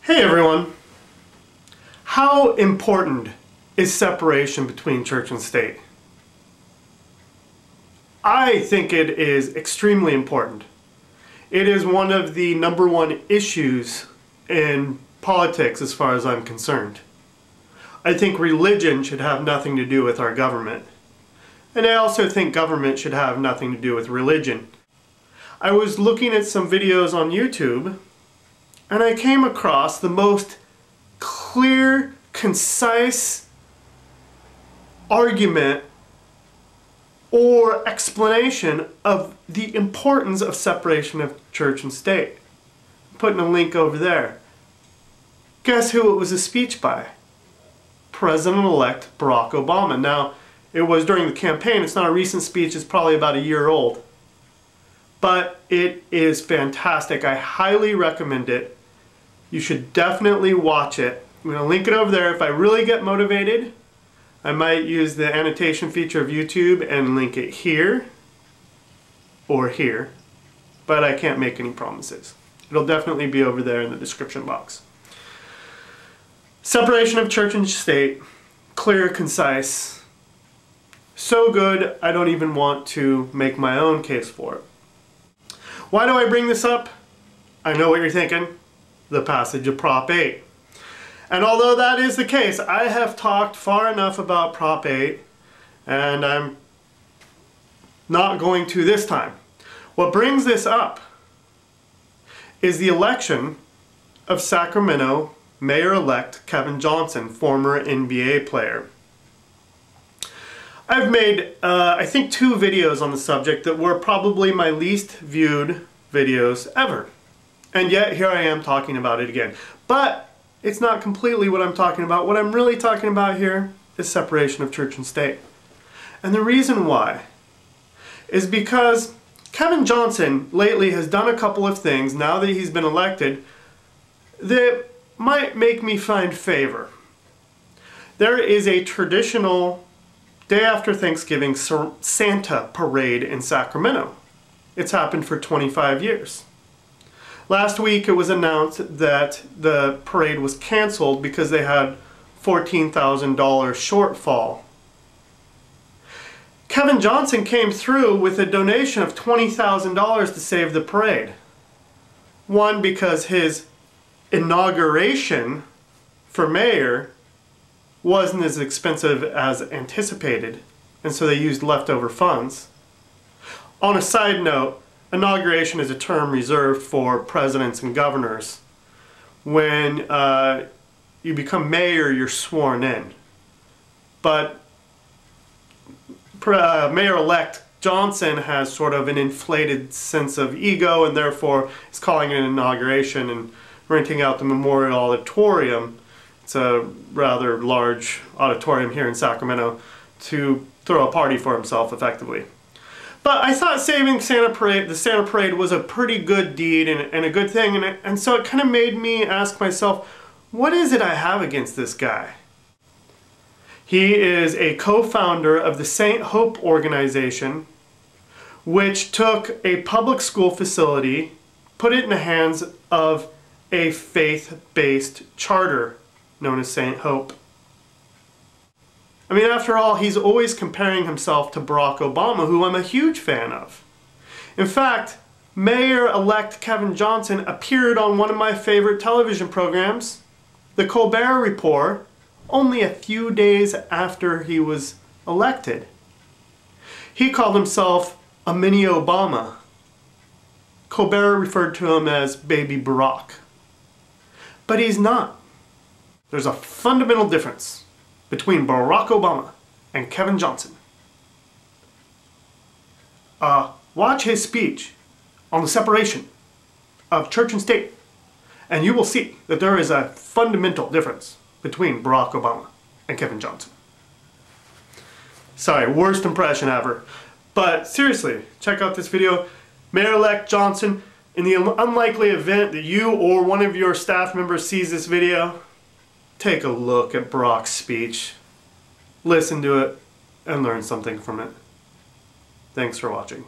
Hey everyone! How important is separation between church and state? I think it is extremely important. It is one of the #1 issues in politics as far as I'm concerned. I think religion should have nothing to do with our government. And I also think government should have nothing to do with religion. I was looking at some videos on YouTube and I came across the most clear, concise argument or explanation of the importance of separation of church and state. I'm putting a link over there. Guess who it was a speech by? President-elect Barack Obama. Now, it was during the campaign. It's not a recent speech. It's probably about a year old. But it is fantastic. I highly recommend it. You should definitely watch it. I'm going to link it over there. If I really get motivated, I might use the annotation feature of YouTube and link it here or here. But I can't make any promises. It'll definitely be over there in the description box. Separation of church and state. Clear, concise. So good, I don't even want to make my own case for it. Why do I bring this up? I know what you're thinking. The passage of Prop 8. And although that is the case, I have talked far enough about Prop 8, and I'm not going to this time. What brings this up is the election of Sacramento Mayor-Elect Kevin Johnson, former NBA player. I've made, I think, 2 videos on the subject that were probably my least viewed videos ever. And yet, here I am talking about it again. But it's not completely what I'm talking about. What I'm really talking about here is separation of church and state. And the reason why is because Kevin Johnson lately has done a couple of things, now that he's been elected, that might make me find favor. There is a traditional day after Thanksgiving Santa parade in Sacramento. It's happened for 25 years. Last week it was announced that the parade was canceled because they had $14,000 shortfall. Kevin Johnson came through with a donation of $20,000 to save the parade. One, because his inauguration for mayor wasn't as expensive as anticipated, and so they used leftover funds. On a side note, inauguration is a term reserved for presidents and governors. When you become mayor, you're sworn in. But Mayor-elect Johnson has sort of an inflated sense of ego and therefore is calling it an inauguration and renting out the Memorial Auditorium. It's a rather large auditorium here in Sacramento to throw a party for himself effectively. But I thought saving the Santa Parade was a pretty good deed and a good thing, and so it kind of made me ask myself, what is it I have against this guy? He is a co-founder of the St. Hope organization, which took a public school facility, put it in the hands of a faith-based charter known as St. Hope. I mean, after all, he's always comparing himself to Barack Obama, who I'm a huge fan of. In fact, Mayor-elect Kevin Johnson appeared on one of my favorite television programs, the Colbert Report, only a few days after he was elected. He called himself a mini Obama. Colbert referred to him as Baby Barack. But he's not. There's a fundamental difference between Barack Obama and Kevin Johnson. Watch his speech on the separation of church and state, and you will see that there is a fundamental difference between Barack Obama and Kevin Johnson. Sorry, worst impression ever. But seriously, check out this video. Mayor-elect Johnson, in the unlikely event that you or one of your staff members sees this video, take a look at Barack's speech, listen to it, and learn something from it. Thanks for watching.